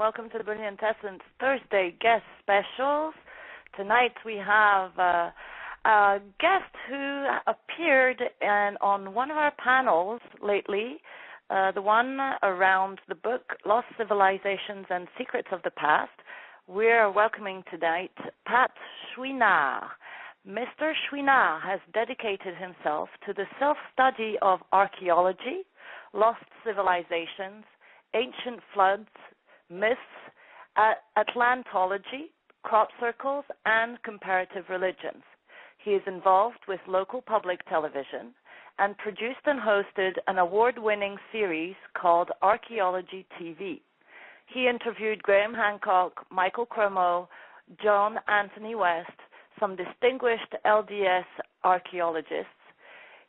welcome to the Brilliant Essence Thursday guest specials. Tonight we have a guest who appeared on one of our panels lately, the one around the book Lost Civilizations and Secrets of the Past. We're welcoming tonight Pat Chouinard. Mr. Chouinard has dedicated himself to the self-study of archaeology, lost civilizations, ancient floods, myths, Atlantology, crop circles, and comparative religions. He is involved with local public television and produced and hosted an award-winning series called Archaeology TV. He interviewed Graham Hancock, Michael Cremo, John Anthony West, some distinguished LDS archaeologists.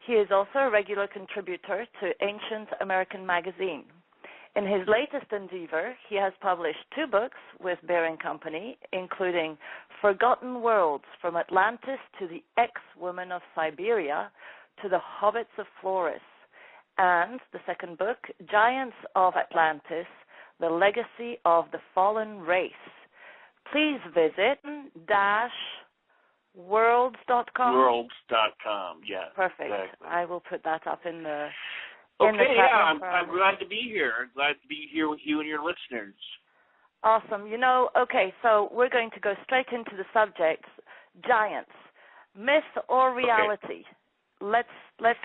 He is also a regular contributor to Ancient American Magazine. In his latest endeavor, he has published 2 books with Bear & Company, including Forgotten Worlds, From Atlantis to the Ex-Woman of Siberia to the Hobbits of Flores, and the second book, Giants of Atlantis, The Legacy of the Fallen Race. Please visit worlds.com. Worlds.com, yes. Perfect. Exactly. I will put that up in the Okay, chat room. I'm glad to be here. I'm glad to be here with you and your listeners. Awesome. So we're going to go straight into the subject, giants, myth or reality. Okay. Let's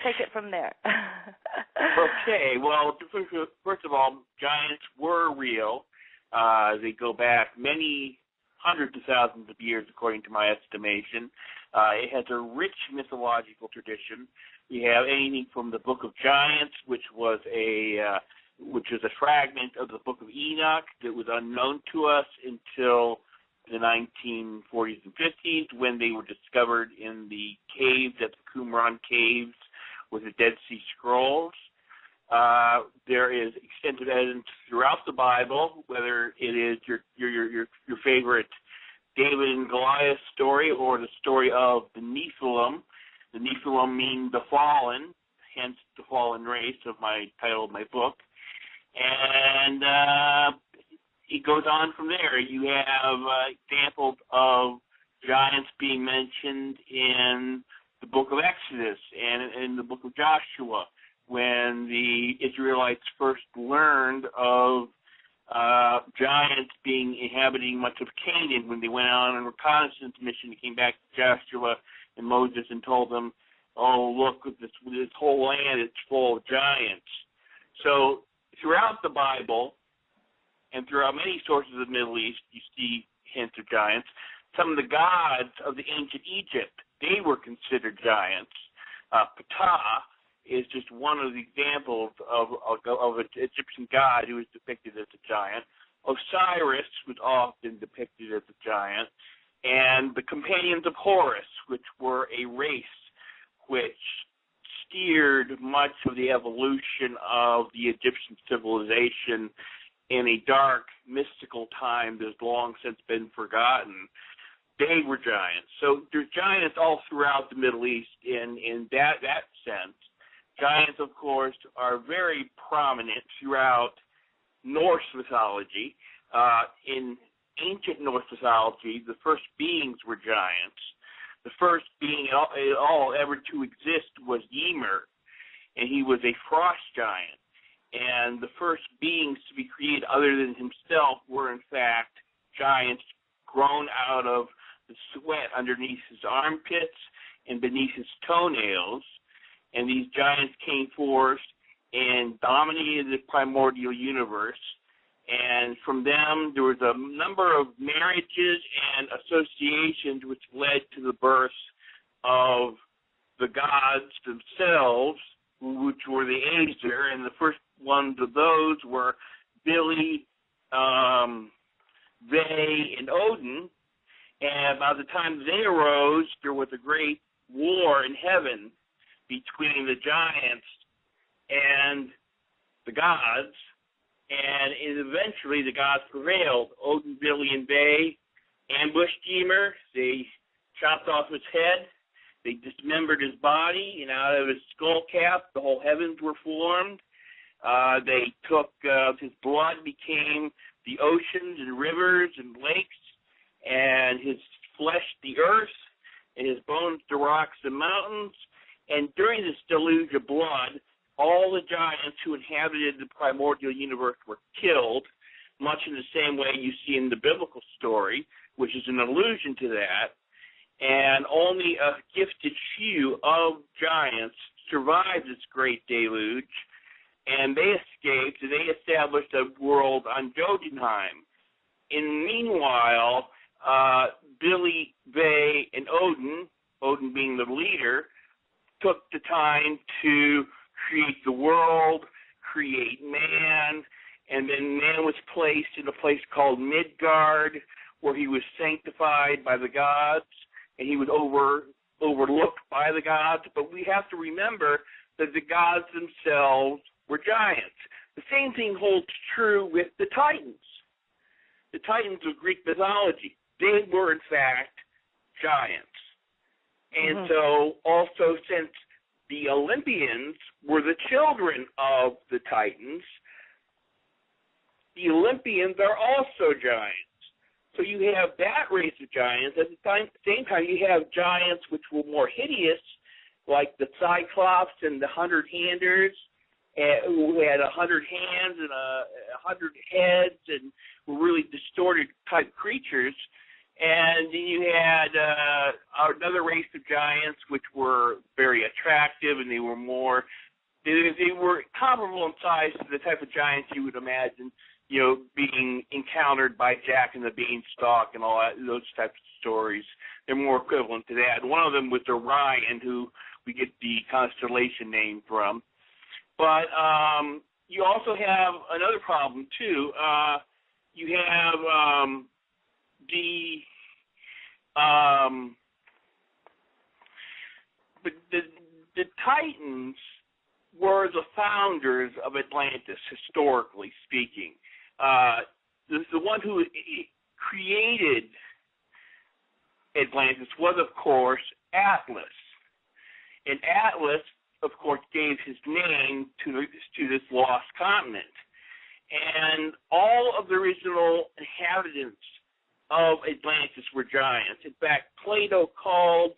take it from there. Okay. Well, first of all, giants were real. They go back many hundreds of thousands of years, according to my estimation. It has a rich mythological tradition. We have anything from the Book of Giants, which is a fragment of the Book of Enoch that was unknown to us until the 1940s and 50s, when they were discovered in the caves at the Qumran Caves with the Dead Sea Scrolls. There is extensive evidence throughout the Bible, whether it is your favorite David and Goliath story or the story of the Nephilim. The Nephilim mean the fallen, hence the fallen race of my title of my book. And it goes on from there. You have examples of giants being mentioned in the book of Exodus and in the book of Joshua, when the Israelites first learned of giants inhabiting much of Canaan, when they went on a reconnaissance mission and came back to Joshua and Moses and told them, oh, look, this whole land is full of giants. So throughout the Bible and throughout many sources of the Middle East, you see hints of giants. Some of the gods of the ancient Egypt, they were considered giants. Ptah is just one of the examples of an Egyptian god who is depicted as a giant. Osiris was often depicted as a giant. And the companions of Horus, which were a race which steered much of the evolution of the Egyptian civilization in a dark, mystical time that has long since been forgotten. They were giants. So there's giants all throughout the Middle East in that sense. Giants, of course, are very prominent throughout Norse mythology. In ancient Norse mythology, the first beings were giants. The first being at all ever to exist was Ymir, and he was a frost giant. And the first beings to be created other than himself were, in fact, giants grown out of the sweat underneath his armpits and beneath his toenails. And these giants came forth and dominated the primordial universe. And from them, there was a number of marriages and associations which led to the birth of the gods themselves, which were the Aesir. And the first ones of those were Billy, Ve, and Odin. And by the time they arose, there was a great war in heaven between the giants and the gods. And eventually the gods prevailed. Odin, Billy, and Ve ambushed Ymir. They chopped off his head. They dismembered his body, and out of his skull cap, the whole heavens were formed. They took his blood became the oceans and rivers and lakes, and his flesh the earth, and his bones the rocks and mountains. And during this deluge of blood, all the giants who inhabited the primordial universe were killed, much in the same way you see in the biblical story, which is an allusion to that. And only a gifted few of giants survived this great deluge, and they escaped, and they established a world on Jotunheim. And meanwhile, Billy, Bay, and Odin being the leader, took the time to create the world, create man, and then man was placed in a place called Midgard, where he was sanctified by the gods, and he was overlooked by the gods. But we have to remember that the gods themselves were giants. The same thing holds true with the Titans. The Titans of Greek mythology, they were in fact giants. And so also, since the Olympians were the children of the Titans, the Olympians are also giants. So you have that race of giants. At the same time, you have giants which were more hideous, like the Cyclops and the 100-handers, who had 100 hands and 100 heads and were really distorted type creatures. And then you had another race of giants which were very attractive, and they were comparable in size to the type of giants you would imagine, being encountered by Jack and the Beanstalk and all that, those types of stories. They're more equivalent to that. One of them was Orion, who we get the constellation name from. But you also have another problem, too. You have the Titans were the founders of Atlantis, historically speaking. The one who created Atlantis was, of course, Atlas. And Atlas, of course, gave his name to this lost continent. And all of the original inhabitants of Atlantis were giants. In fact, Plato called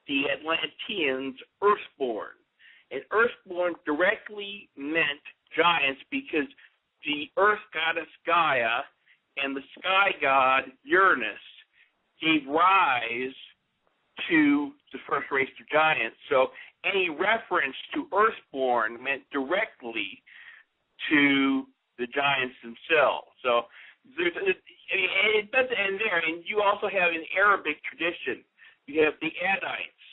the Atlanteans earthborn. And earthborn directly meant giants because the earth goddess Gaia and the sky god Uranus gave rise to the first race of giants. So any reference to earthborn meant directly to the giants themselves. So it doesn't end there. And you also have an Arabic tradition. You have the Adites.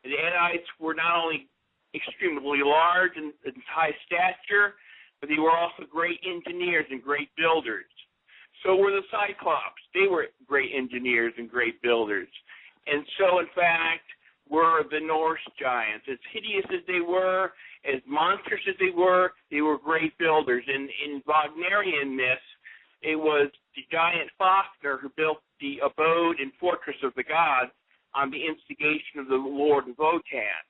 And the Adites were not only extremely large and high stature, but they were also great engineers and great builders. So were the Cyclops. They were great engineers and great builders. And so, in fact, were the Norse giants. As hideous as they were, as monstrous as they were great builders. In Wagnerian myth, it was the giant Fafnir who built the abode and fortress of the gods on the instigation of the Lord Wotan,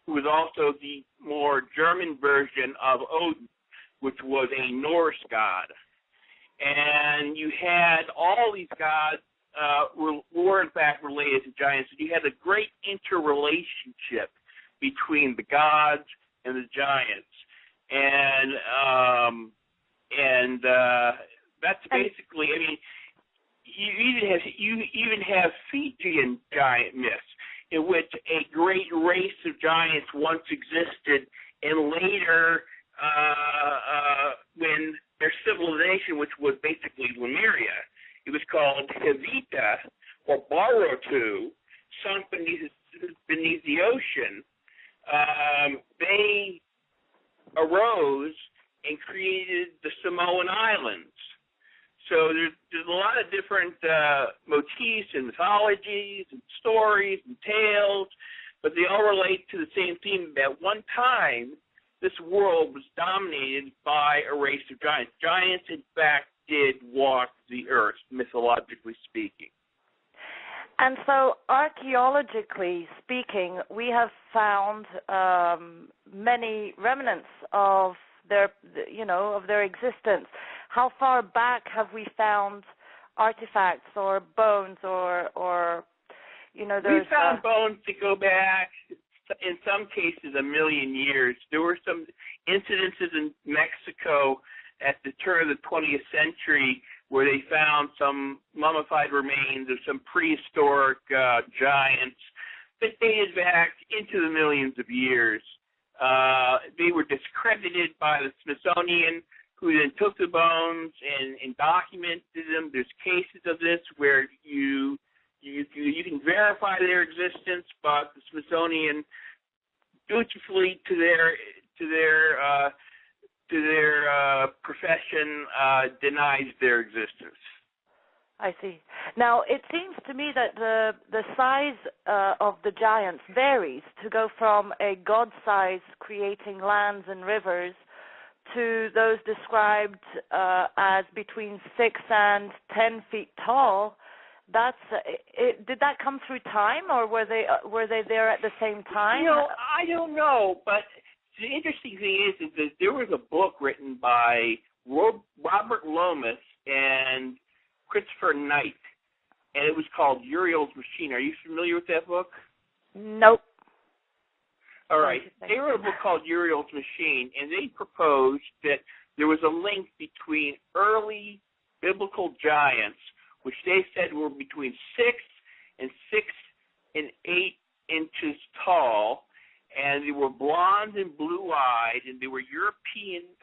who was also the more German version of Odin, which was a Norse god. And you had all these gods were in fact related to giants. You had a great interrelationship between the gods and the giants. And that's basically, I mean, you even have Fijian giant myths in which a great race of giants once existed, and later when their civilization, which was basically Lemuria, it was called Hevita or Barotu, sunk beneath the ocean. They arose and created the Samoan Islands. So there's a lot of different motifs and mythologies and stories and tales, but they all relate to the same theme. At one time, this world was dominated by a race of giants. Giants, in fact, did walk the earth, mythologically speaking. And so, archaeologically speaking, we have found many remnants of their existence. How far back have we found artifacts or bones or we found bones that go back, in some cases, 1 million years. There were some incidences in Mexico at the turn of the 20th century where they found some mummified remains of some prehistoric giants that dated back into the millions of years. They were discredited by the Smithsonian, who then took the bones and documented them. There's cases of this where you can verify their existence, but the Smithsonian, dutifully to their profession, denies their existence. I see. Now, it seems to me that the size of the giants varies to go from a god size creating lands and rivers to those described as between 6 and 10 feet tall. Did that come through time, or were they there at the same time? I don't know, but the interesting thing is that there was a book written by Robert Lomas and Christopher Knight, and it was called Uriel's Machine. Are you familiar with that book? Nope. All right. They wrote a book called Uriel's Machine, and they proposed that there was a link between early biblical giants, which they said were between 6 and 8 inches tall, and they were blonde and blue-eyed, and they were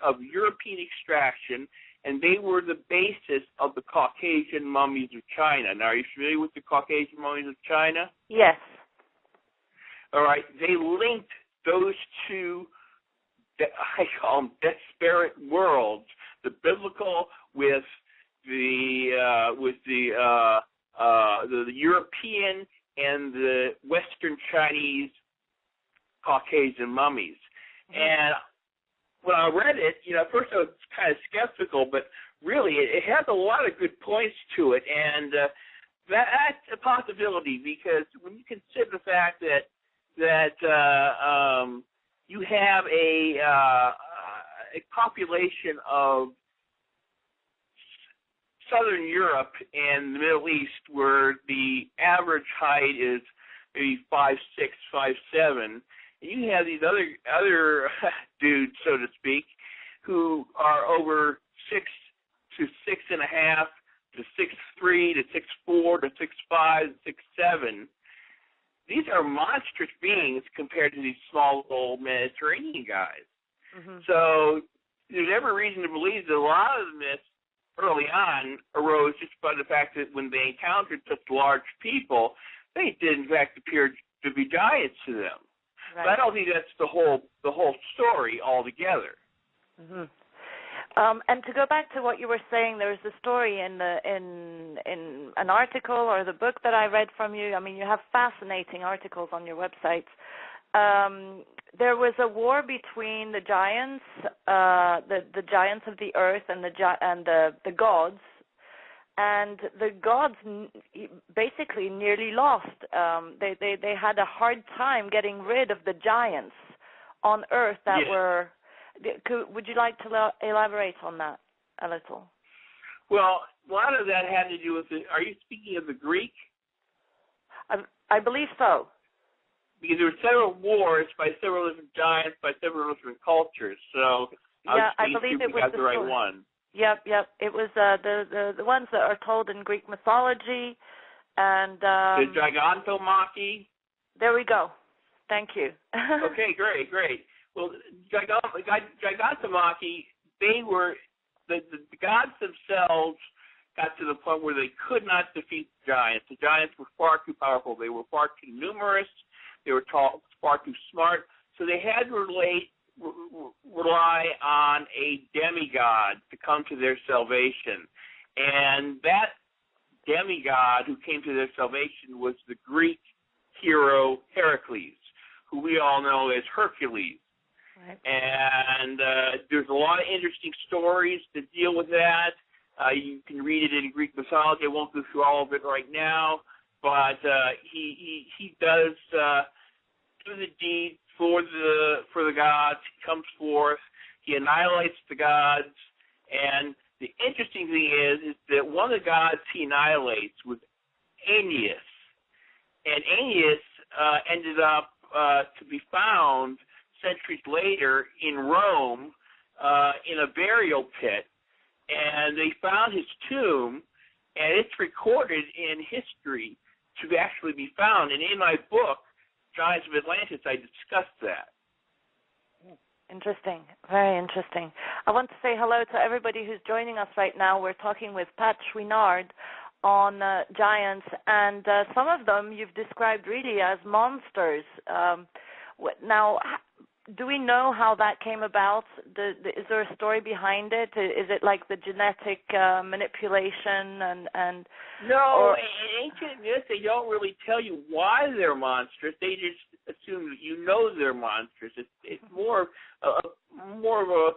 of European extraction, and they were the basis of the Caucasian mummies of China. Now, are you familiar with the Caucasian mummies of China? Yes. All right. They linked those two, I call them disparate worlds, the biblical with the European and the Western Chinese Caucasian mummies. Mm-hmm. And when I read it, at first I was kind of skeptical, but really it has a lot of good points to it, and that's a possibility, because when you consider the fact that you have a population of Southern Europe and the Middle East where the average height is maybe 5'6", 5'7", and you have these other dudes, so to speak, who are over 6 to 6.5 to 6'3" to 6'4" to 6'5", 6'7". These are monstrous beings compared to these small little Mediterranean guys. Mm-hmm. So there's every reason to believe that a lot of the myths early on arose just by the fact that when they encountered such large people, they did in fact appear to be giants to them. Right. But I don't think that's the whole story altogether. Mm-hmm. And to go back to what you were saying, there was a story in an article or the book that I read from you. I mean, you have fascinating articles on your website. There was a war between the giants, the giants of the earth, and the gods, and the gods basically nearly lost. They had a hard time getting rid of the giants on earth that were. Would you like to elaborate on that a little? Well, a lot of that had to do with are you speaking of the Greek? I believe so. Because there were several wars by several different giants, by several different cultures. So I believe it was the right one. Yep. It was the ones that are told in Greek mythology, and the Gigantomachy. There we go. Thank you. Okay, great. Well, Gigantomachy, they were the gods themselves got to the point where they could not defeat the giants. The giants were far too powerful. They were far too numerous. They were far too smart. So they had to rely on a demigod to come to their salvation. And that demigod who came to their salvation was the Greek hero Heracles, who we all know as Hercules. Right. And there's a lot of interesting stories that deal with that. You can read it in Greek mythology. I won't go through all of it right now, but he does do the deed for the gods. He comes forth. He annihilates the gods, and the interesting thing is that one of the gods he annihilates was Aeneas, and Aeneas ended up to be found centuries later in Rome in a burial pit, and they found his tomb, and it's recorded in history to actually be found. And in my book, Giants of Atlantis, I discussed that. Interesting. Very interesting. I want to say hello to everybody who's joining us right now. We're talking with Pat Chouinard on giants, and some of them you've described really as monsters. Now, do we know how that came about? Is there a story behind it? Is it like the genetic manipulation and No, in ancient myths, they don't really tell you why they're monstrous. They just assume that you know they're monstrous. It's more of a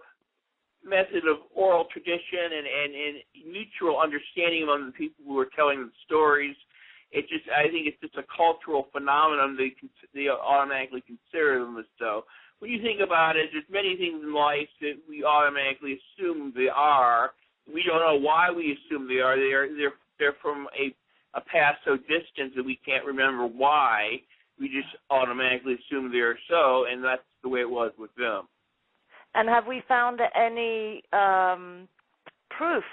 method of oral tradition and mutual understanding among the people who are telling the stories. I think it's just a cultural phenomenon. They automatically consider them as so. When you think about it, there's many things in life that we automatically assume they are. We don't know why we assume they are. They're from a past so distant that we can't remember why. We just automatically assume they are so, and that's the way it was with them. And have we found any proof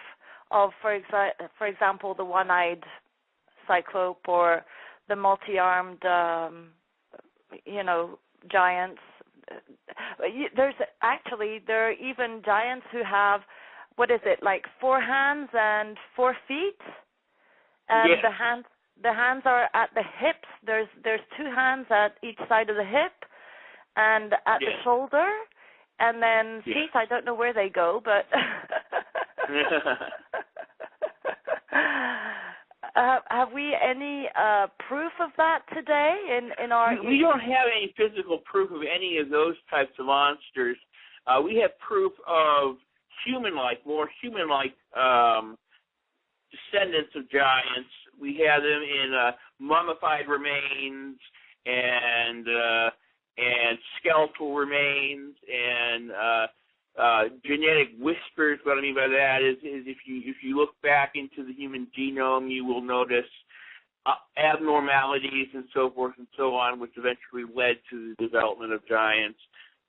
of, for example, the one-eyed cyclope or the multi-armed, giants? There are even giants who have, what is it, like 4 hands and 4 feet, and yes. the hands are at the hips. There's 2 hands at each side of the hip, and at the shoulder, and then feet. I don't know where they go, but have we any proof of that today in our? We don't have any physical proof of any of those types of monsters. We have proof of more human-like descendants of giants. We have them in mummified remains and skeletal remains and genetic whispers. What I mean by that is if you look back into the human genome, you will notice abnormalities and so forth and so on, which eventually led to the development of giants.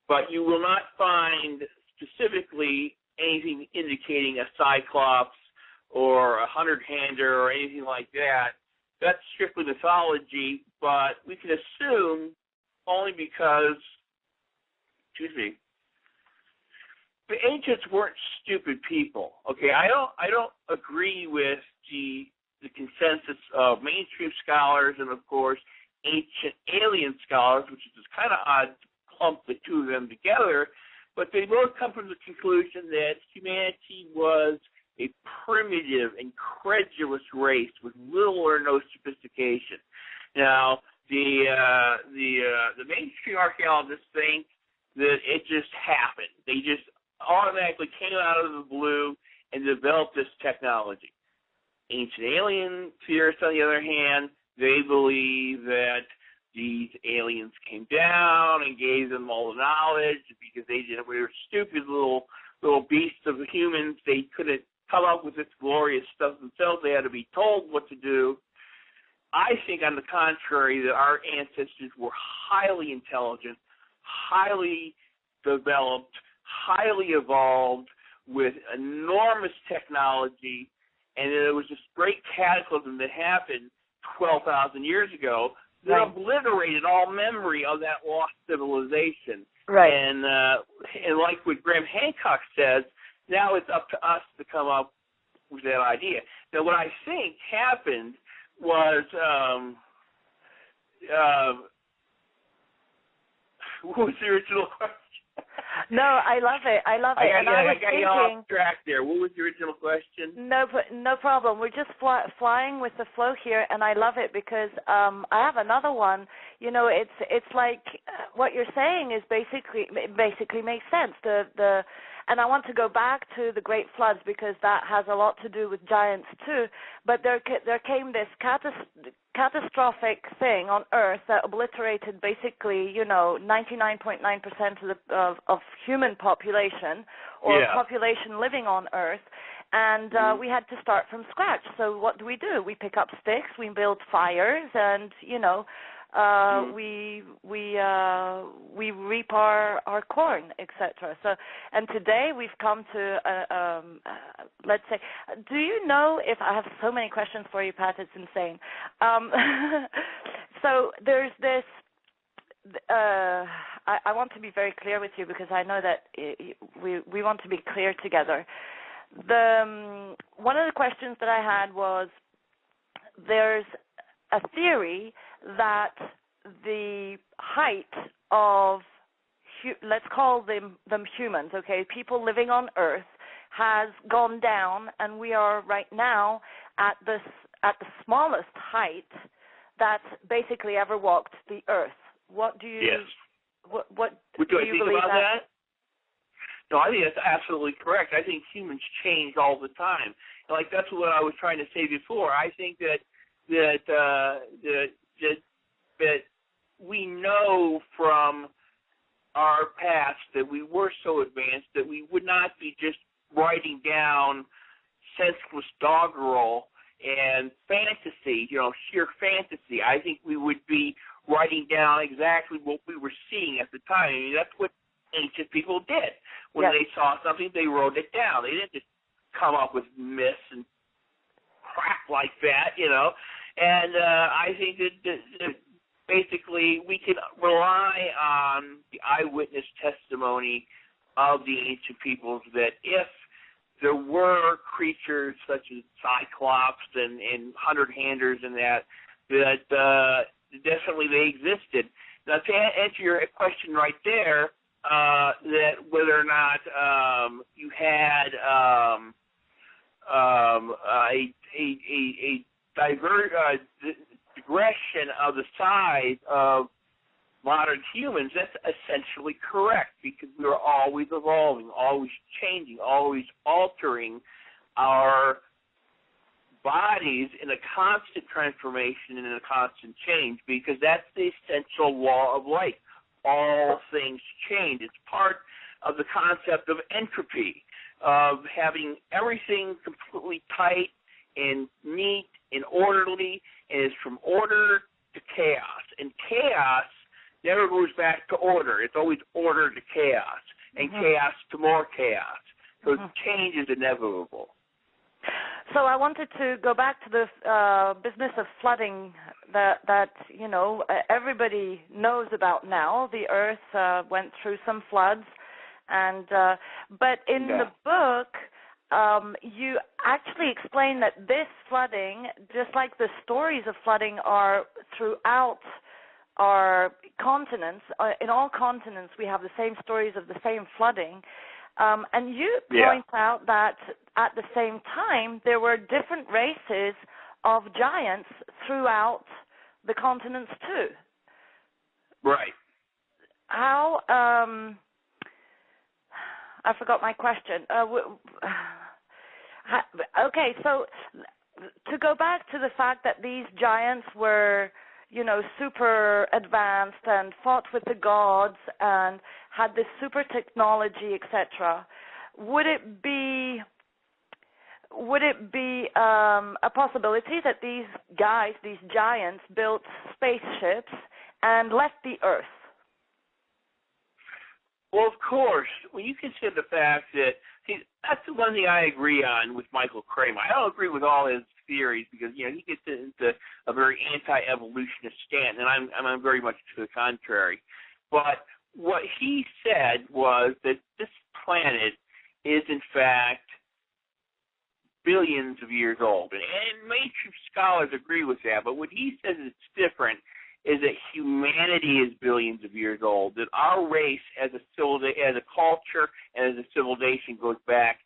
But you will not find specifically anything indicating a cyclops or a 100-hander or anything like that. That's strictly mythology, but we can assume only because, the ancients weren't stupid people. Okay, I don't agree with the consensus of mainstream scholars and of course ancient alien scholars, which is kind of odd to clump the two of them together, but they both come from the conclusion that humanity was a primitive, incredulous race with little or no sophistication. Now, the mainstream archaeologists think that it just happened. They just automatically came out of the blue and developed this technology. Ancient alien theorists, on the other hand, they believe that these aliens came down and gave them all the knowledge because they were stupid little beasts of humans. They couldn't come up with this glorious stuff themselves. They had to be told what to do. I think, on the contrary, that our ancestors were highly intelligent, highly developed, highly evolved, with enormous technology, and there was this great cataclysm that happened 12,000 years ago that obliterated all memory of that lost civilization. Right. And like what Graham Hancock says, now it's up to us to come up with that idea. Now, what I think happened was, what was the original question? No, I love it. I got you off track there. What was the original question? No problem. We're just flying with the flow here, and I love it because I have another one. It's like what you're saying is basically makes sense. And I want to go back to the Great Floods because that has a lot to do with giants too. But there came this catastrophic thing on Earth that obliterated basically, 99.9% of human population or population living on Earth, and we had to start from scratch. So what do? We pick up sticks, we build fires, and we reap our corn, etc. So, and today we've come to let's say, do you know if I have so many questions for you, Pat? It's insane. So there's this. I want to be very clear with you because I know that we want to be clear together. One of the questions that I had was, there's a theory that the height of, let's call them humans, okay, people living on Earth, has gone down, and we are right now at the smallest height that basically ever walked the Earth. What do you? Yes. What do I you think believe about that? No, I think that's absolutely correct. I think humans change all the time. Like, that's what I was trying to say before. I think that we know from our past that we were so advanced that we would not be just writing down senseless doggerel and fantasy, sheer fantasy. I think we would be writing down exactly what we were seeing at the time. I mean, that's what ancient people did. When they saw something, they wrote it down. They didn't just come up with myths and crap like that, And I think that basically we can rely on the eyewitness testimony of the ancient peoples that if there were creatures such as Cyclops and hundred-handers and that definitely they existed. Now, to answer your question right there, that whether or not you had digression of the size of modern humans, that's essentially correct, because we are always evolving, always changing, always altering our bodies in a constant transformation and in a constant change, because that's the essential law of life. All things change. It's part of the concept of entropy, of having everything completely tight and neat and orderly, and it's from order to chaos. And chaos never goes back to order. It's always order to chaos, and chaos to more chaos. So change is inevitable. So I wanted to go back to the business of flooding that everybody knows about now. The Earth went through some floods, and but in the book, you actually explain that this flooding, just like the stories of flooding are throughout our continents, in all continents we have the same stories of the same flooding. And you point out that at the same time there were different races of giants throughout the continents too. Right. How? I forgot my question. Okay, so to go back to the fact that these giants were, super advanced and fought with the gods and had this super technology, etc. Would it be a possibility that these guys, these giants, built spaceships and left the Earth? Well, of course, when you consider the fact that, that's the one thing I agree on with Michael Kramer. I don't agree with all his theories because, he gets into a very anti-evolutionist stance, and I'm very much to the contrary. But what he said was that this planet is, in fact, billions of years old. And mainstream scholars agree with that, but what he says is different is that humanity is billions of years old, that our race as a culture and as a civilization goes back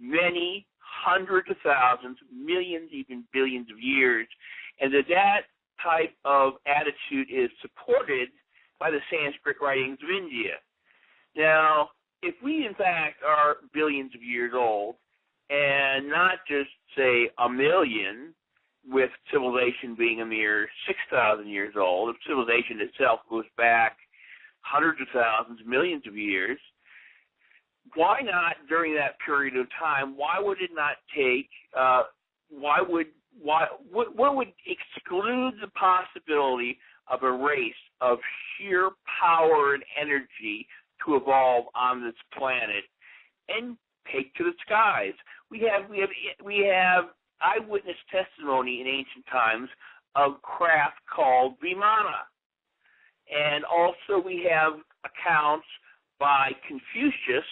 many hundreds of thousands, millions, even billions of years, and that type of attitude is supported by the Sanskrit writings of India. Now, if we in fact are billions of years old, and not just, say, a million, with civilization being a mere 6,000 years old, if civilization itself goes back hundreds of thousands, millions of years, why not during that period of time? Why would it not take? What would exclude the possibility of a race of sheer power and energy to evolve on this planet and take to the skies? We have eyewitness testimony in ancient times of craft called Vimana, and also we have accounts by Confucius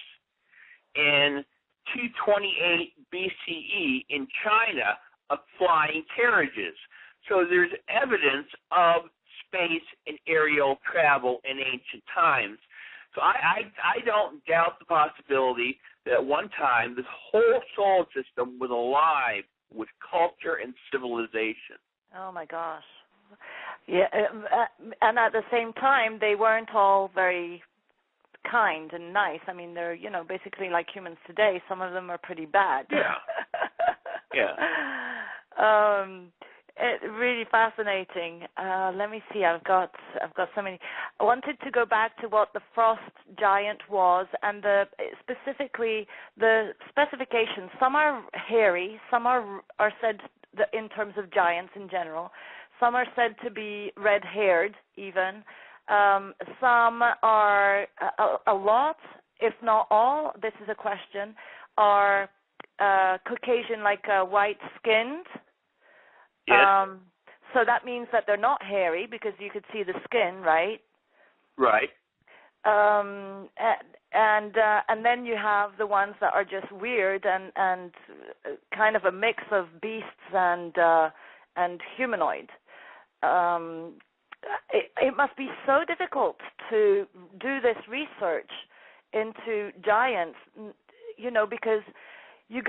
in 228 BCE in China of flying carriages. So there's evidence of space and aerial travel in ancient times. So I don't doubt the possibility that at one time this whole solar system was alive with culture and civilization. Oh my gosh. Yeah, and at the same time, they weren't all very kind and nice. I mean, they're, basically like humans today. Some of them are pretty bad. Yeah. Yeah. Really fascinating. Let me see. I've got so many. I wanted to go back to what the frost giant was, and specifically the specifications. Some are hairy. Some are said in terms of giants in general. Some are said to be red-haired, even. Some are a lot, if not all. This is a question. Are Caucasian, like white-skinned? Yes. So that means that they're not hairy because you could see the skin, right? Right. And then you have the ones that are just weird and kind of a mix of beasts and humanoid. It must be so difficult to do this research into giants, because you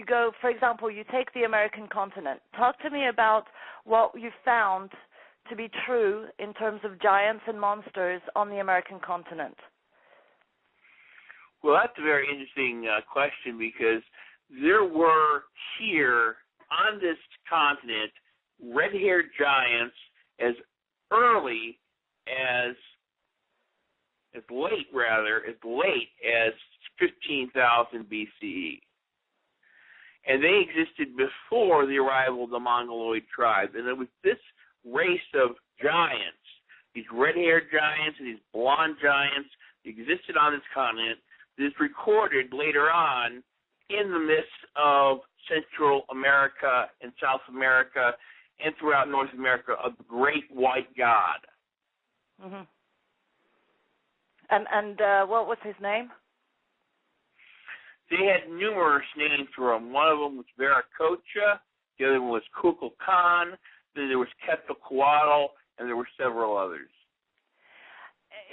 go, for example, you take the American continent. Talk to me about what you found to be true in terms of giants and monsters on the American continent. Well, that's a very interesting question, because there were here on this continent red-haired giants as early as late as 15,000 BCE. And they existed before the arrival of the Mongoloid tribes. And it was this race of giants, these red-haired giants and these blonde giants, that existed on this continent, that is recorded later on in the midst of Central America and South America and throughout North America, of the great white god. Mm-hmm. And what was his name? They had numerous names for him. One of them was Viracocha, the other one was Kukulkan, then there was Quetzalcoatl, and there were several others.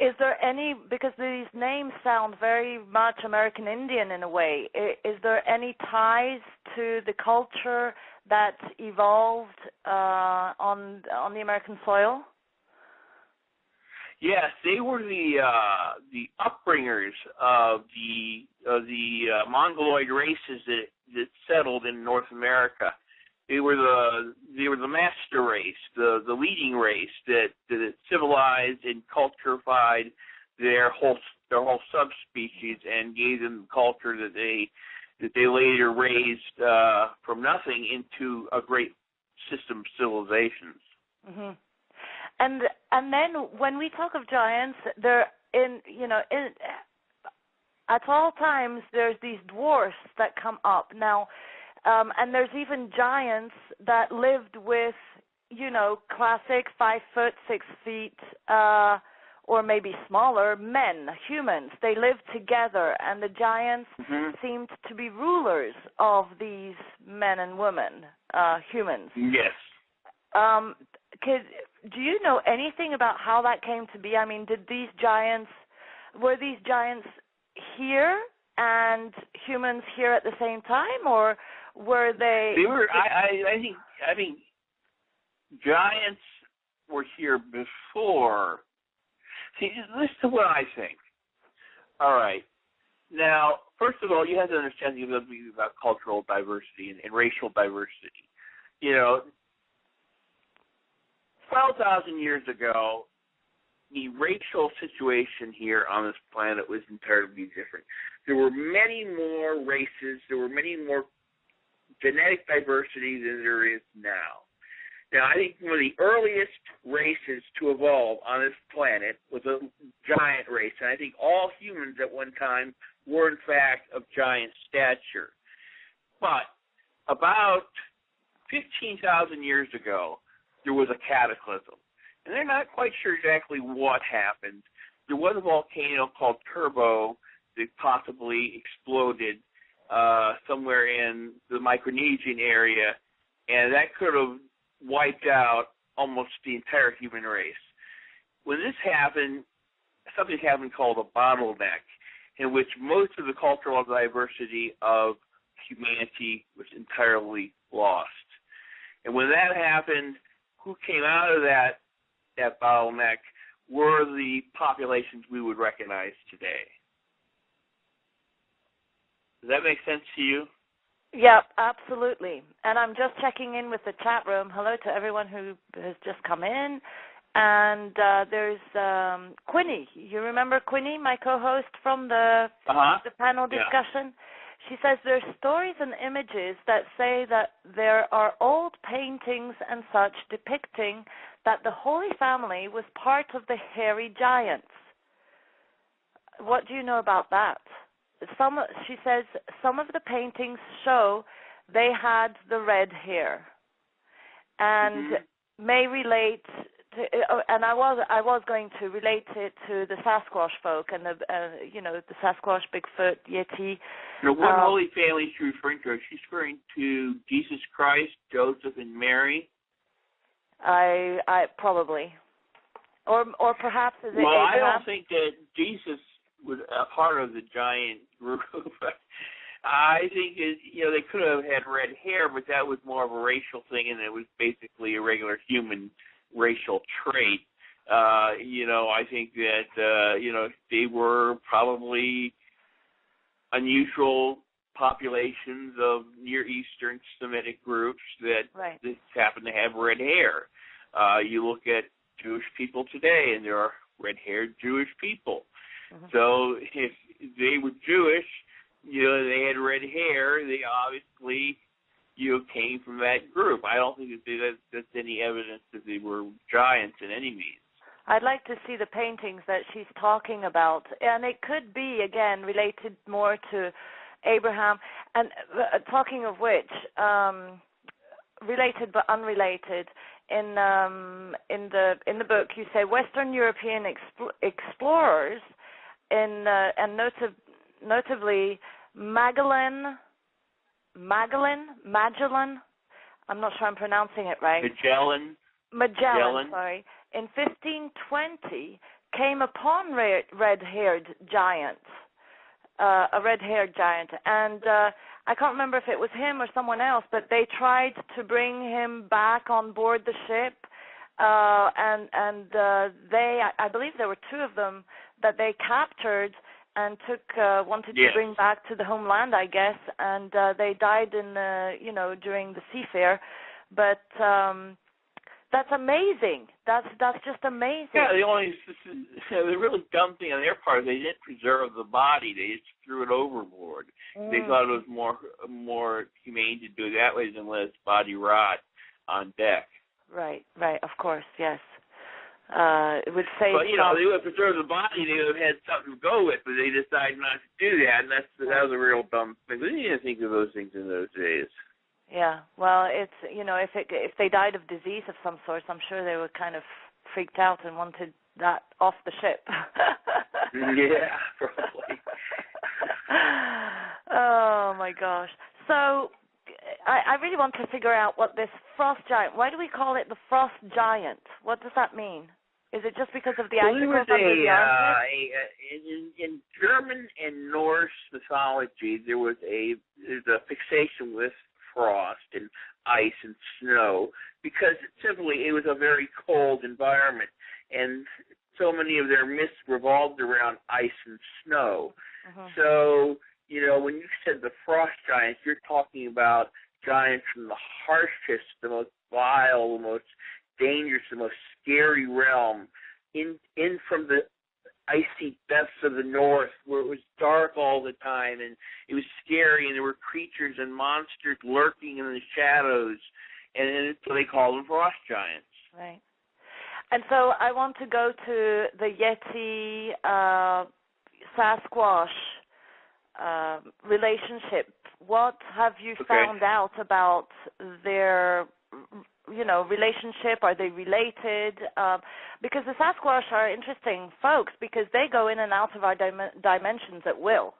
Is there any, because these names sound very much American Indian in a way, is there any ties to the culture that evolved on the American soil? Yes, they were the upbringers of the Mongoloid races that settled in North America. They were the master race, the leading race that civilized and culturified their whole subspecies and gave them culture that they later raised from nothing into a great system of civilizations. Mm-hmm. And then when we talk of giants, at all times there's these dwarfs that come up now, and there's even giants that lived with, classic 5 foot, 6 feet, or maybe smaller men, humans. They lived together, and the giants seemed to be rulers of these men and women, humans. Yes. Do you know anything about how that came to be? I mean, were these giants here and humans here at the same time, or were they? They were. I think giants were here before. See, listen to what I think. All right, Now, first of all, you have to understand about cultural diversity and racial diversity. 12,000 years ago, the racial situation here on this planet was entirely different. There were many more races, there were many more genetic diversity than there is now. Now, I think one of the earliest races to evolve on this planet was a giant race, and I think all humans at one time were, in fact, of giant stature. But about 15,000 years ago, there was a cataclysm. And they're not quite sure exactly what happened. There was a volcano called Turbo that possibly exploded somewhere in the Micronesian area, and that could have wiped out almost the entire human race. When this happened, something happened called a bottleneck, in which most of the cultural diversity of humanity was entirely lost. And when that happened, who came out of that bottleneck were the populations we would recognize today. Does that make sense to you? Yeah, absolutely. And I'm just checking in with the chat room. Hello to everyone who has just come in. And there's Quinny. You remember Quinny, my co-host from the panel discussion? Yeah. She says there's stories and images that say that there are old paintings and such depicting that the Holy Family was part of the hairy giants. What do you know about that? She says some of the paintings show they had the red hair and may relate to, and I was going to relate it to the Sasquatch folk and the Sasquatch, Bigfoot, Yeti. Now, what Holy Family is she referring to? She's referring to Jesus Christ, Joseph, and Mary. I probably, or perhaps is it? Well, Abraham? I don't think that Jesus was a part of the giant group. I think they could have had red hair, but that was more of a racial thing, and it was basically a regular human racial trait. I think that they were probably unusual populations of Near Eastern Semitic groups that happen to have red hair. You look at Jewish people today, and there are red-haired Jewish people. So if they were Jewish, they had red hair, they obviously, came from that group. I don't think that's any evidence that they were giants in any means. I'd like to see the paintings that she's talking about, and it could be, again, related more to Abraham. And talking of which, related but unrelated, in the book you say Western European explorers, and notably Magellan, I'm not sure I'm pronouncing it right. Magellan, sorry. In 1520, came upon a red-haired giant, and I can't remember if it was him or someone else, but they tried to bring him back on board the ship, and I believe there were two of them that they captured and wanted to bring back to the homeland, I guess, and they died during the seafair. But that's amazing. That's just amazing. Yeah, the really dumb thing on their part is they didn't preserve the body. They just threw it overboard. They thought it was more humane to do it that way than let its body rot on deck. Right, of course, yes. It would save. But they would have preserved the body. They would have had something to go with, but they decided not to do that, and that was a real dumb thing. They didn't think of those things in those days. Yeah, well, it's if they died of disease of some sort, I'm sure they were kind of freaked out and wanted that off the ship. Yeah, probably. Oh my gosh! So I really want to figure out what this frost giant. Why do we call it the frost giant? What does that mean? Is it just because of the icicles under the armpit? In German and Norse mythology, there's a fixation with frost and ice and snow because it was a very cold environment, and so many of their myths revolved around ice and snow. Mm-hmm. So, when you said the frost giants, you're talking about giants from the harshest, the most vile, the most dangerous, the most scary realm, in from the icy depths of the north, where it was dark all the time, and it was scary, and there were creatures and monsters lurking in the shadows, and so they called them frost giants. Right. And so I want to go to the Yeti Sasquatch relationship. What have you found out about their, relationship? Are they related? Because the Sasquatch are interesting folks because they go in and out of our dimensions at will.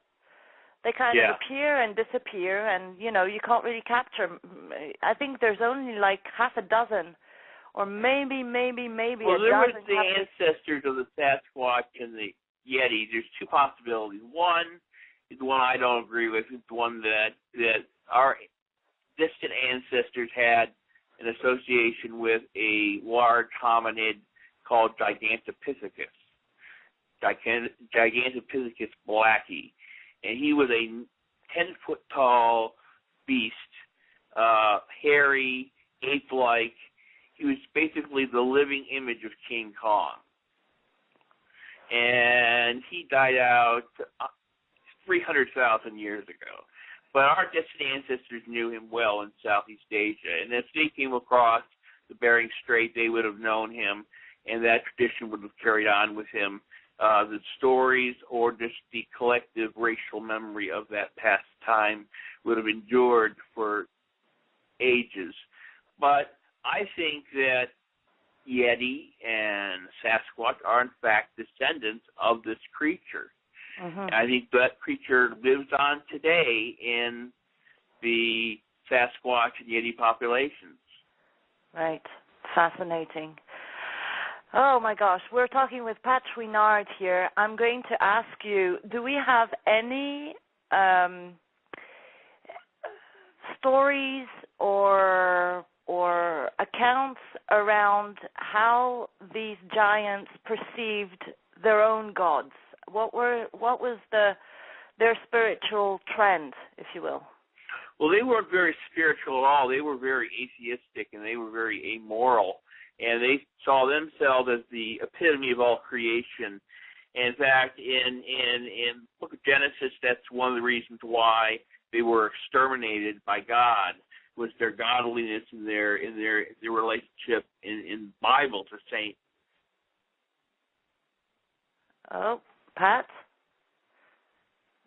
They kind of appear and disappear, and, you can't really capture. I think there's only like half a dozen, or maybe well, a dozen. Well, there was the ancestors of the Sasquatch and the Yeti. There's two possibilities. One is the one I don't agree with. It's the one that our distant ancestors had an association with a large hominid called Gigantopithecus blackie. And he was a 10-foot-tall beast, hairy, ape-like. He was basically the living image of King Kong. And he died out 300,000 years ago. But our distant ancestors knew him well in Southeast Asia. And if they came across the Bering Strait, they would have known him, and that tradition would have carried on with him. The stories or just the collective racial memory of that past time would have endured for ages. But I think that Yeti and Sasquatch are, in fact, descendants of this creature. Mm-hmm. I think that creature lives on today in the Sasquatch and Yeti populations. Right. Fascinating. Oh, my gosh. We're talking with Pat Chouinard here. I'm going to ask you, do we have any stories or accounts around how these giants perceived their own gods? What was their spiritual trend, if you will? Well, they weren't very spiritual at all. They were very atheistic, and they were very amoral. And they saw themselves as the epitome of all creation. In fact, in the book of Genesis, that's one of the reasons why they were exterminated by God, was their godliness and their relationship in the Bible to Saint. Oh, Pat?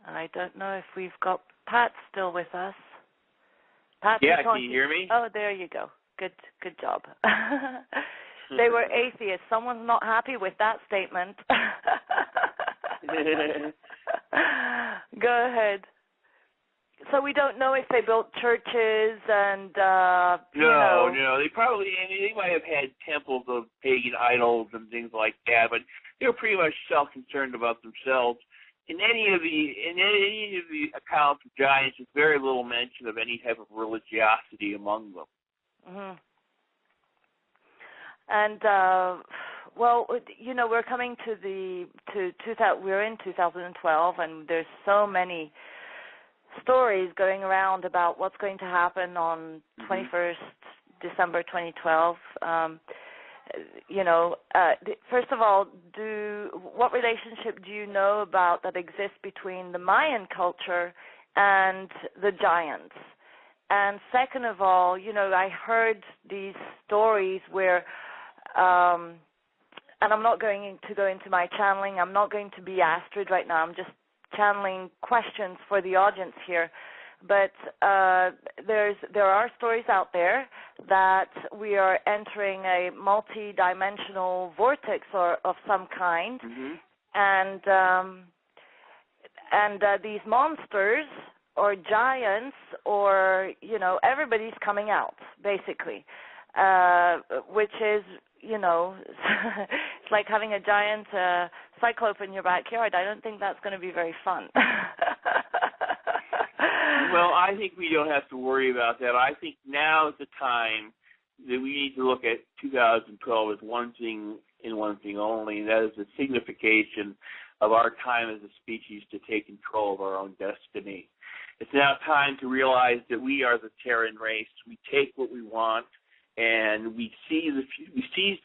I don't know if we've got Pat still with us. Pat, yeah, can you hear me? Oh, there you go. Good job. They were atheists. Someone's not happy with that statement. Go ahead. So we don't know if they built churches and No, they might have had temples of pagan idols and things like that, but they were pretty much self-concerned about themselves. In any of the accounts of giants, there's very little mention of any type of religiosity among them. Mm-hmm. And we're coming we're in 2012, and there's so many stories going around about what's going to happen on 21st December 2012. First of all, what relationship do you know about that exists between the Mayan culture and the giants? And second of all, I heard these stories where, and I'm not going to go into my channeling. I'm not going to be Astrid right now. I'm just channeling questions for the audience here. But there are stories out there that we are entering a multi-dimensional vortex of some kind, and these monsters or giants or everybody's coming out basically, which is it's like having a giant cyclope in your backyard. I don't think that's going to be very fun. Well, I think we don't have to worry about that. I think now is the time that we need to look at 2012 as one thing in one thing only, and that is the signification of our time as a species to take control of our own destiny. It's now time to realize that we are the Terran race. We take what we want, and we seize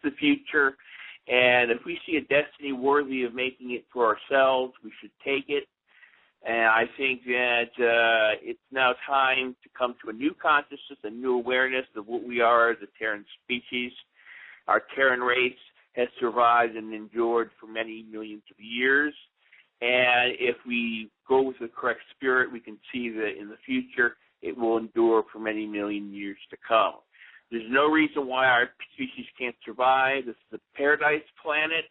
the future. And if we see a destiny worthy of making it for ourselves, we should take it. And I think that it's now time to come to a new consciousness, a new awareness of what we are as a Terran species. Our Terran race has survived and endured for many millions of years. And if we go with the correct spirit, we can see that in the future it will endure for many million years to come. There's no reason why our species can't survive. This is a paradise planet.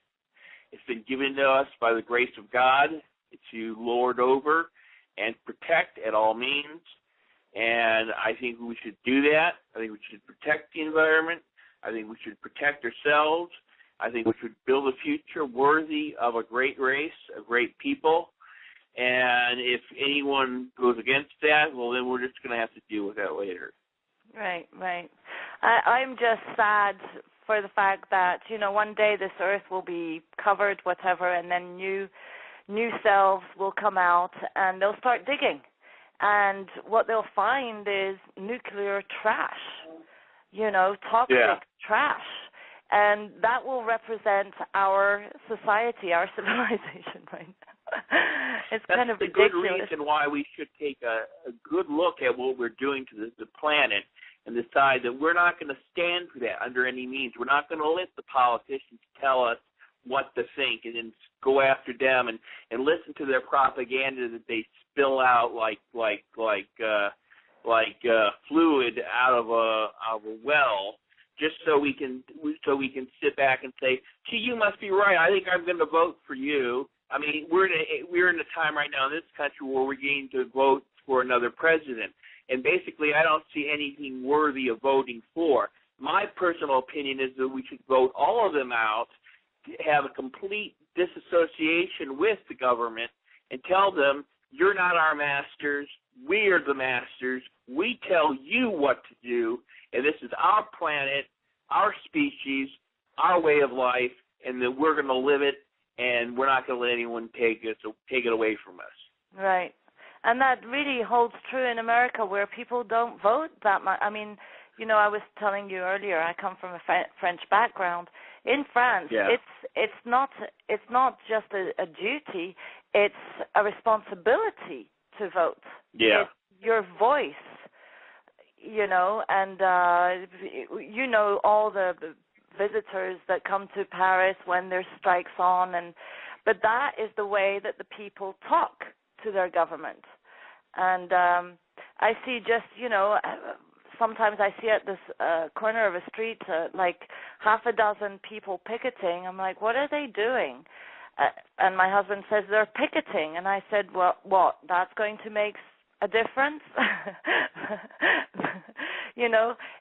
It's been given to us by the grace of God to lord over and protect at all means. And I think we should do that. I think we should protect the environment. I think we should protect ourselves. I think we should build a future worthy of a great race, a great people. And if anyone goes against that, well, then we're just going to have to deal with that later. Right, right. I'm just sad for the fact that, one day this earth will be covered, whatever, and then new cells will come out and they'll start digging. And what they'll find is nuclear trash, toxic trash. And that will represent our society, our civilization right now. It's kind of ridiculous. That's a good reason why we should take a good look at what we're doing to the planet and decide that we're not going to stand for that under any means. We're not going to let the politicians tell us what to think and then go after them and listen to their propaganda that they spill out like fluid out of a well, just so we can sit back and say, gee, you must be right. I think I'm going to vote for you. I mean, we're in a time right now in this country where we're getting to vote for another president. And basically, I don't see anything worthy of voting for. My personal opinion is that we should vote all of them out, have a complete disassociation with the government, and tell them, you're not our masters, we are the masters, we tell you what to do, and this is our planet, our species, our way of life, and that we're going to live it, and we're not going to let anyone take it away from us. Right. And that really holds true in America, where people don't vote that much. I mean, I was telling you earlier, I come from a French background. In France, it's not just a duty; it's a responsibility to vote. Yeah, it's your voice, and all the visitors that come to Paris when there's strikes on, but that is the way that the people talk to their government. And I see sometimes I see at this corner of a street like half a dozen people picketing. I'm like, what are they doing? And my husband says they're picketing. And I said, well, what? That's going to make a difference?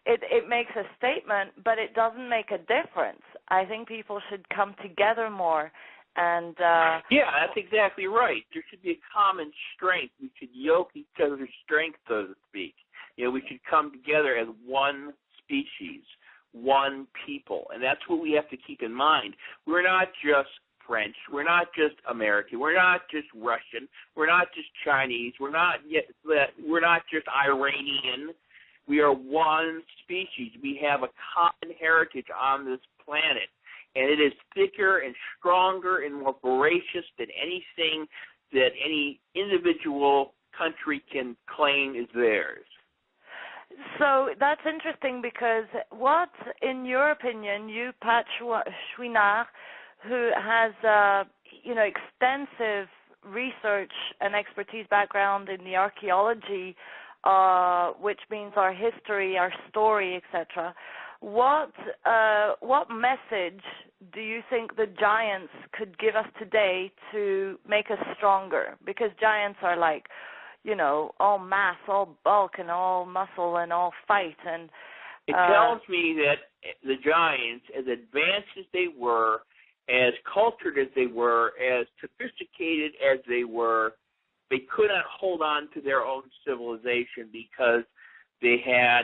It makes a statement, but it doesn't make a difference. I think people should come together more. And that's exactly right. There should be a common strength. We should yoke each other's strength, so to speak. We should come together as one species, one people, and that's what we have to keep in mind. We're not just French. We're not just American. We're not just Russian. We're not just Chinese. We're not just Iranian. We are one species. We have a common heritage on this planet. And it is thicker and stronger and more voracious than anything that any individual country can claim is theirs. So that's interesting, because what, in your opinion, you, Pat Chouinard, who has extensive research and expertise background in the archaeology, which means our history, our story, etc., what message do you think the giants could give us today to make us stronger? Because giants are like, all mass, all bulk, and all muscle, and all fight. And it tells me that the giants, as advanced as they were, as cultured as they were, as sophisticated as they were, they could not hold on to their own civilization because they had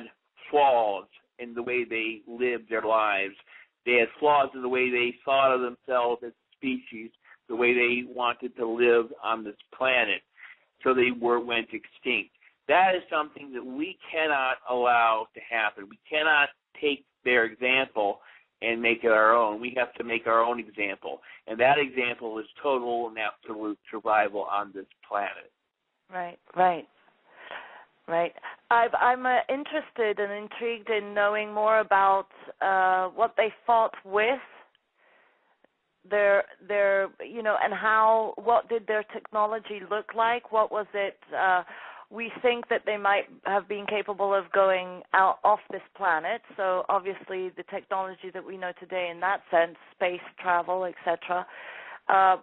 flaws in the way they lived their lives. They had flaws in the way they thought of themselves as a species, the way they wanted to live on this planet, so they went extinct. That is something that we cannot allow to happen. We cannot take their example and make it our own. We have to make our own example. And that example is total and absolute survival on this planet. Right. I'm interested and intrigued in knowing more about what they fought with, their and what did their technology look like? What was it? We think that they might have been capable of going out off this planet. So obviously the technology that we know today in that sense, space travel, etc.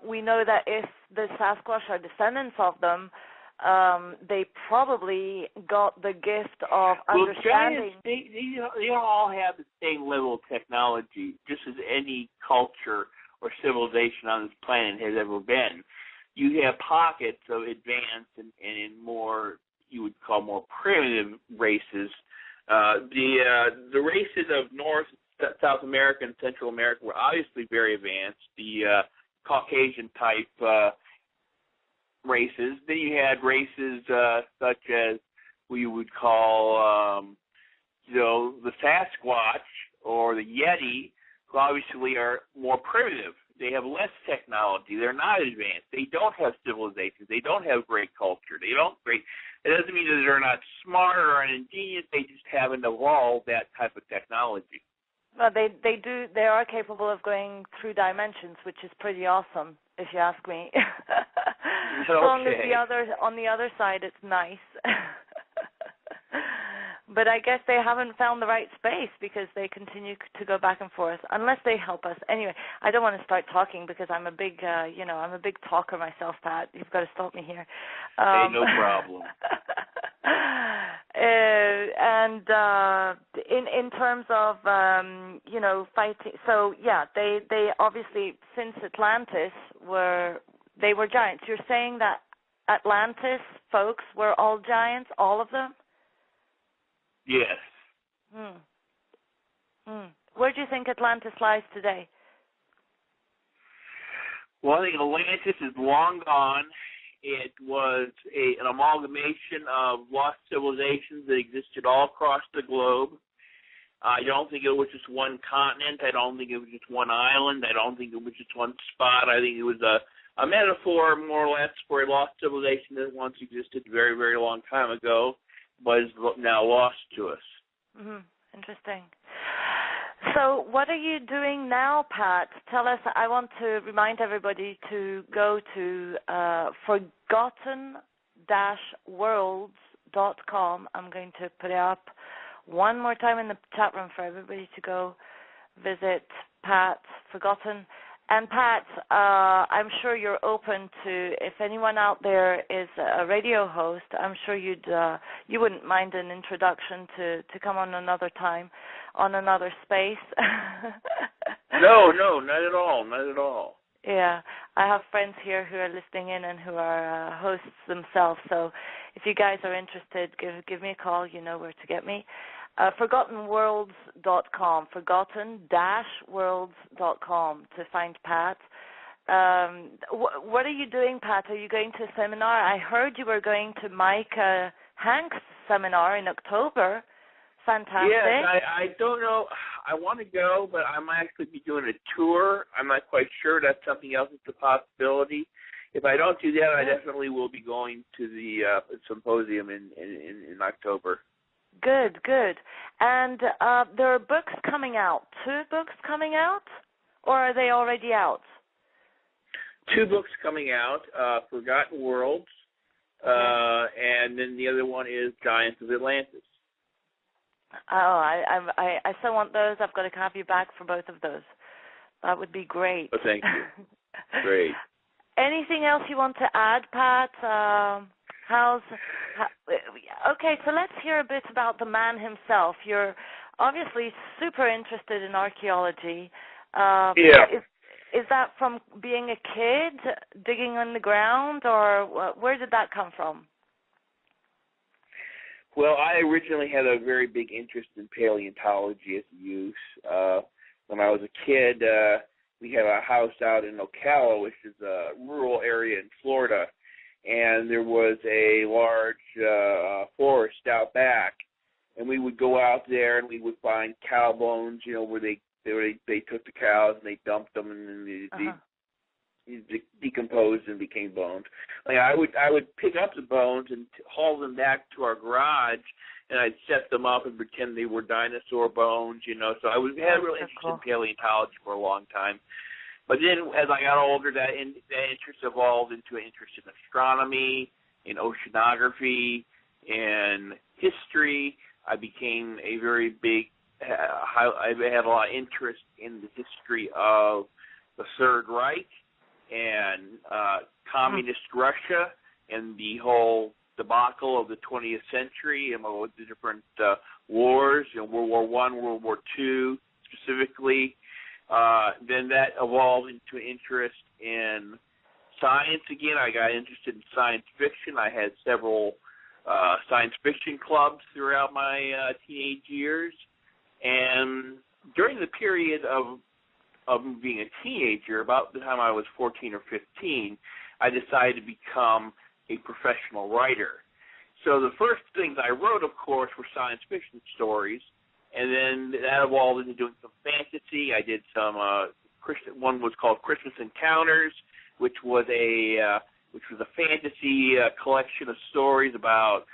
We know that if the Sasquatch are descendants of them, they probably got the gift of understanding. Giants, they all have the same level of technology, just as any culture or civilization on this planet has ever been. You have pockets of advanced and in more, you would call more primitive races. The races of North, South America, and Central America were obviously very advanced. The Caucasian type races. Then you had races such as we would call, the Sasquatch or the Yeti, who obviously are more primitive. They have less technology. They're not advanced. They don't have civilizations. They don't have great culture. It doesn't mean that they're not smart or ingenious. They just haven't evolved that type of technology. Well, they do. They are capable of going through dimensions, which is pretty awesome, if you ask me. As long as on the other side, it's nice. But I guess they haven't found the right space because they continue to go back and forth, unless they help us. Anyway, I don't want to start talking because I'm a big, I'm a big talker myself, Pat. You've got to stop me here. Hey, no problem. And in terms of fighting, so yeah, they obviously, since Atlantis they were giants. You're saying that Atlantis folks were all giants, all of them? Yes. Where do you think Atlantis lies today? Well, I think Atlantis is long gone. It was an amalgamation of lost civilizations that existed all across the globe. I don't think it was just one continent. I don't think it was just one island. I don't think it was just one spot. I think it was a metaphor, more or less, for a lost civilization that once existed a very, very long time ago, but is now lost to us. Interesting. So what are you doing now, Pat? Tell us. I want to remind everybody to go to forgotten-worlds.com. I'm going to put it up one more time in the chat room for everybody to go visit Pat Forgotten. And Pat, I'm sure you're open to, if anyone out there is a radio host, I'm sure you wouldn't mind an introduction to come on another time, on another space. No, not at all. Yeah, I have friends here who are listening in and who are hosts themselves. So if you guys are interested, give me a call. You know where to get me. ForgottenWorlds.com, forgotten-worlds.com to find Pat. What are you doing, Pat? Are you going to a seminar? I heard you were going to Mike Hank's seminar in October. Fantastic. Yes, I don't know. I want to go, but I might actually be doing a tour. I'm not quite sure. That's something else that's a possibility. If I don't do that, I definitely will be going to the symposium in October. Good. And there are books coming out. 2 books coming out? Or are they already out? 2 books coming out, Forgotten Worlds, and then the other one is Giants of Atlantis. Oh, I still want those. I've got to have you back for both of those. That would be great. Oh, thank you. Great. Anything else you want to add, Pat? Okay, so let's hear a bit about the man himself. You're obviously super interested in archaeology. Is that from being a kid, digging on the ground, or where did that come from? Well, I originally had a very big interest in paleontology as a youth. when I was a kid, we had a house out in Ocala, which is a rural area in Florida, and there was a large forest out back, and we would go out there and we would find cow bones, where they took the cows and they dumped them and then they decomposed and became bones. Like I would pick up the bones and haul them back to our garage, and I'd set them up and pretend they were dinosaur bones, So I had a real interest in paleontology for a long time. But then as I got older, that interest evolved into an interest in astronomy, in oceanography, in history. I became a very big, I had a lot of interest in the history of the Third Reich and communist Russia and the whole debacle of the 20th century and all the different wars, World War I, World War II specifically. Then that evolved into interest in science again. I got interested in science fiction. I had several science fiction clubs throughout my teenage years. And during the period of being a teenager, about the time I was 14 or 15, I decided to become a professional writer. So the first things I wrote, of course, were science fiction stories, and then that evolved into doing some fantasy. I did some one was called Christmas Encounters, which was a fantasy collection of stories about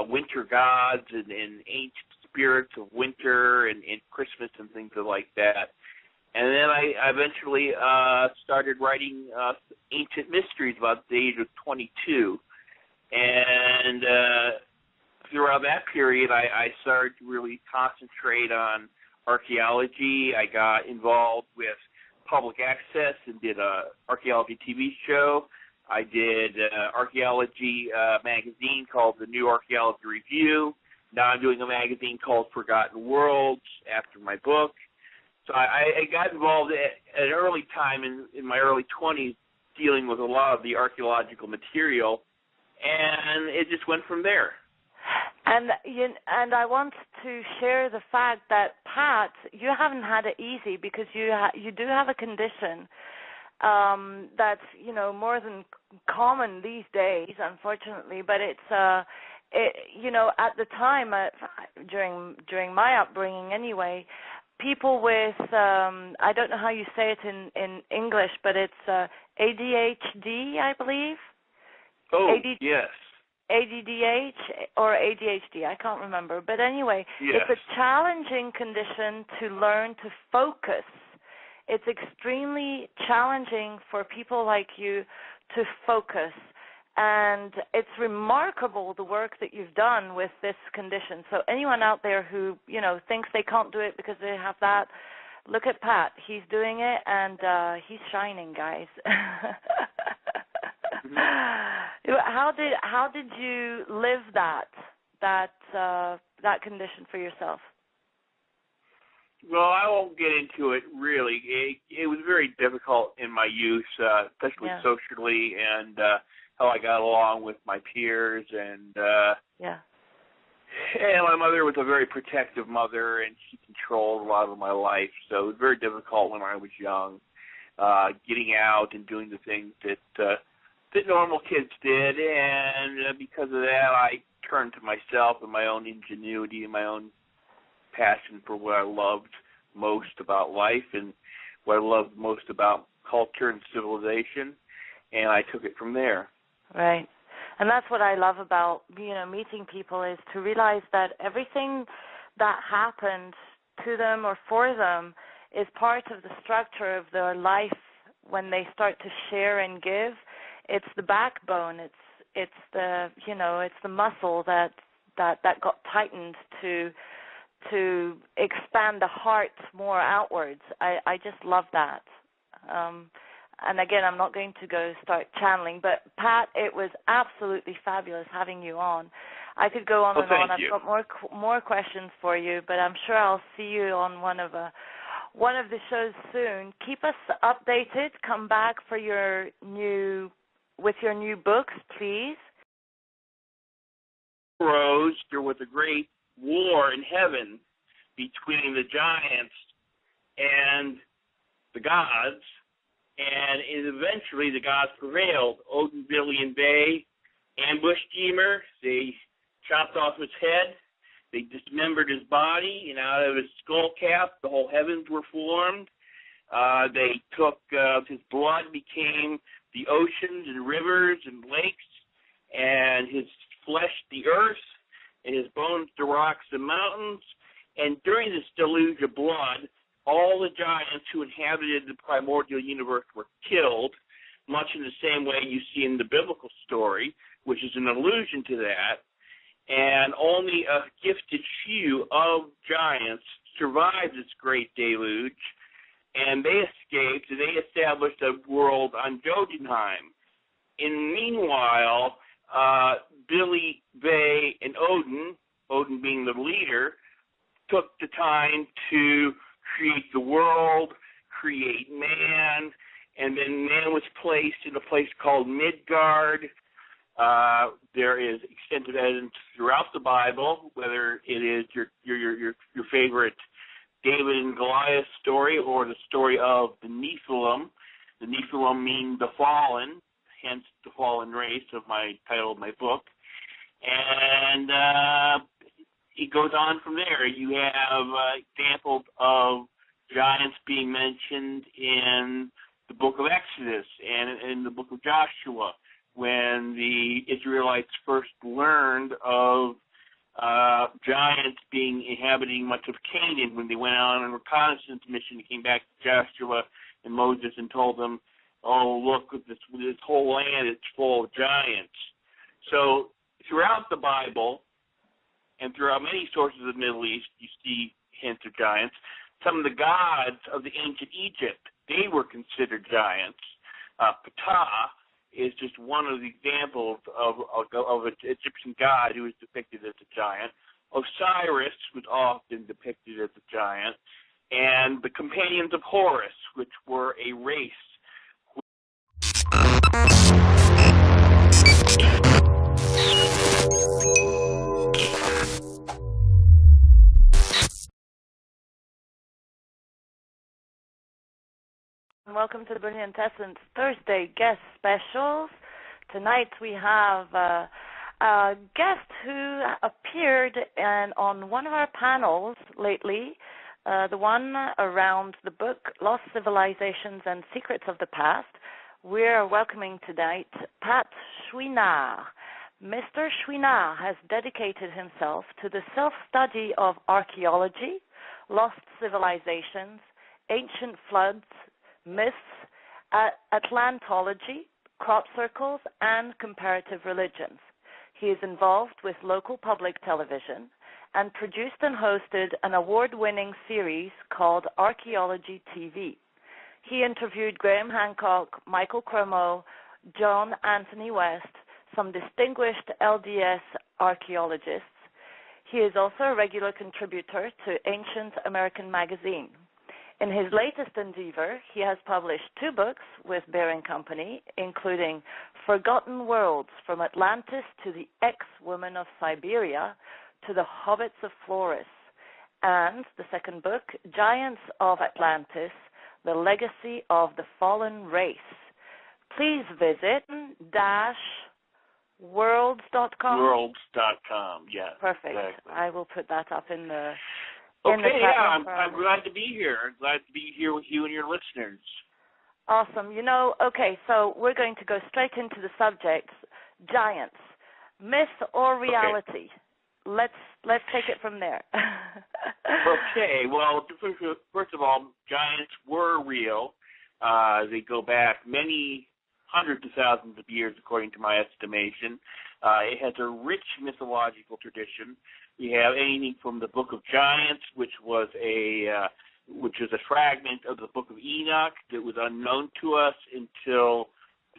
winter gods and ancient spirits of winter and Christmas and things like that. And then I eventually started writing ancient mysteries about the age of 22. And throughout that period, I started to really concentrate on archaeology. I got involved with public access and did an archaeology TV show. I did an archaeology magazine called the New Archaeology Review. Now I'm doing a magazine called Forgotten Worlds after my book. So I got involved at an early time in my early 20s dealing with a lot of the archaeological material, and it just went from there. And I want to share the fact that, Pat, you haven't had it easy because you do have a condition that's more than common these days, unfortunately. But it's at the time during my upbringing anyway, people with I don't know how you say it in English, but it's ADHD, I believe. Oh, yes. ADDH or ADHD, I can't remember. But anyway, yes. It's a challenging condition to learn to focus. It's extremely challenging for people like you to focus. And it's remarkable the work that you've done with this condition. So anyone out there who, thinks they can't do it because they have that, look at Pat. He's doing it, and he's shining, guys. How did you live that condition for yourself? Well, I won't get into it really. It was very difficult in my youth, especially socially, and how I got along with my peers, and and my mother was a very protective mother, and she controlled a lot of my life, so it was very difficult when I was young, getting out and doing the things that normal kids did, and because of that, I turned to myself and my own ingenuity and my own passion for what I loved most about life and what I loved most about culture and civilization, and I took it from there. Right. And that's what I love about, meeting people, is to realize that everything that happened to them or for them is part of the structure of their life when they start to share and give. It's the backbone. It's the it's the muscle that got tightened to expand the heart more outwards. I just love that. And again, I'm not going to go start channeling, but Pat, it was absolutely fabulous having you on. I could go on and on. I've got more questions for you, but I'm sure I'll see you on one of the shows soon. Keep us updated. Come back for your new books, please. Rose, there was a great war in heaven between the giants and the gods, and eventually the gods prevailed. Odin, Billy, and Bay ambushed Ymir. They chopped off his head. They dismembered his body, and out of his skull cap, the whole heavens were formed. They took his blood, became the oceans and rivers and lakes, and his flesh the earth, and his bones the rocks and mountains. And during this deluge of blood, all the giants who inhabited the primordial universe were killed, much in the same way you see in the biblical story, which is an allusion to that. And only a gifted few of giants survived this great deluge, and they escaped, and they established a world on Jotunheim. And meanwhile, Billy, Bay, and Odin being the leader, took the time to create the world, create man, and then man was placed in a place called Midgard. There is extensive evidence throughout the Bible, whether it is your favorite David and Goliath story or the story of the Nephilim. The Nephilim mean the fallen, hence the fallen race of my title of my book. And it goes on from there. You have examples of giants being mentioned in the book of Exodus and in the book of Joshua, when the Israelites first learned of giants inhabiting much of Canaan, when they went on a reconnaissance mission and came back to Joshua and Moses and told them, oh, look, this whole land is full of giants. So throughout the Bible and throughout many sources of the Middle East, you see hints of giants. Some of the gods of the ancient Egypt, they were considered giants. Ptah is just one of the examples of an Egyptian god who is depicted as a giant. Osiris was often depicted as a giant. And the companions of Horus, which were a race. Welcome to the Brilliant Essence Thursday guest specials. Tonight we have a guest who appeared on one of our panels lately, the one around the book Lost Civilizations and Secrets of the Past. We're welcoming tonight Pat Chouinard. Mr. Chouinard has dedicated himself to the self-study of archaeology, lost civilizations, ancient floods, myths, Atlantology, crop circles, and comparative religions. He is involved with local public television and produced and hosted an award-winning series called Archaeology TV. He interviewed Graham Hancock, Michael Cremo, John Anthony West, some distinguished LDS archaeologists. He is also a regular contributor to Ancient American Magazine. In his latest endeavor, he has published 2 books with Bear & Company, including Forgotten Worlds, From Atlantis to the Ex-Woman of Siberia to the Hobbits of Flores, and the second book, Giants of Atlantis, The Legacy of the Fallen Race. Please visit -worlds.com. Worlds.com, yes. Perfect. Exactly. I will put that up in the Okay, yeah, I'm glad to be here. I'm glad to be here with you and your listeners. Awesome. Okay, so we're going to go straight into the subject, giants, myth or reality. Okay. Let's take it from there. Okay, well, first of all, giants were real. They go back many hundreds of thousands of years, according to my estimation. It has a rich mythological tradition. We have anything from the Book of Giants, which was a fragment of the Book of Enoch that was unknown to us until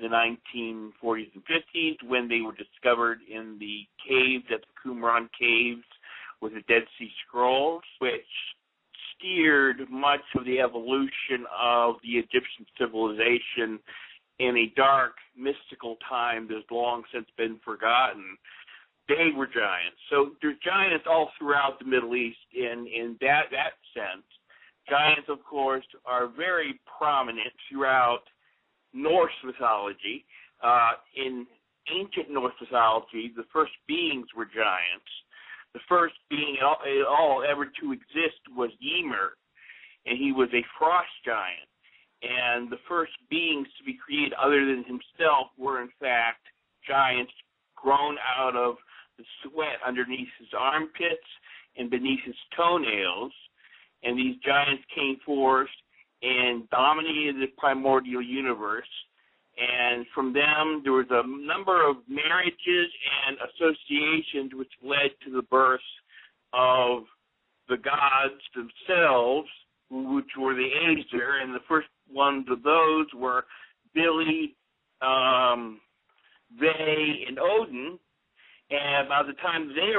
the 1940s and 50s, when they were discovered in the caves at the Qumran Caves with the Dead Sea Scrolls, which steered much of the evolution of the Egyptian civilization in a dark, mystical time that has long since been forgotten. They were giants. So there's giants all throughout the Middle East in that sense. Giants, of course, are very prominent throughout Norse mythology. In ancient Norse mythology, the first beings were giants. The first being at all ever to exist was Ymir, and he was a frost giant. And the first beings to be created other than himself were, in fact, giants grown out of the sweat underneath his armpits and beneath his toenails. And these giants came forth and dominated the primordial universe. And from them, there was a number of marriages and associations which led to the birth of the gods themselves, which were the Aesir. And the first ones of those were Billy, Ve, and Odin. And by the time they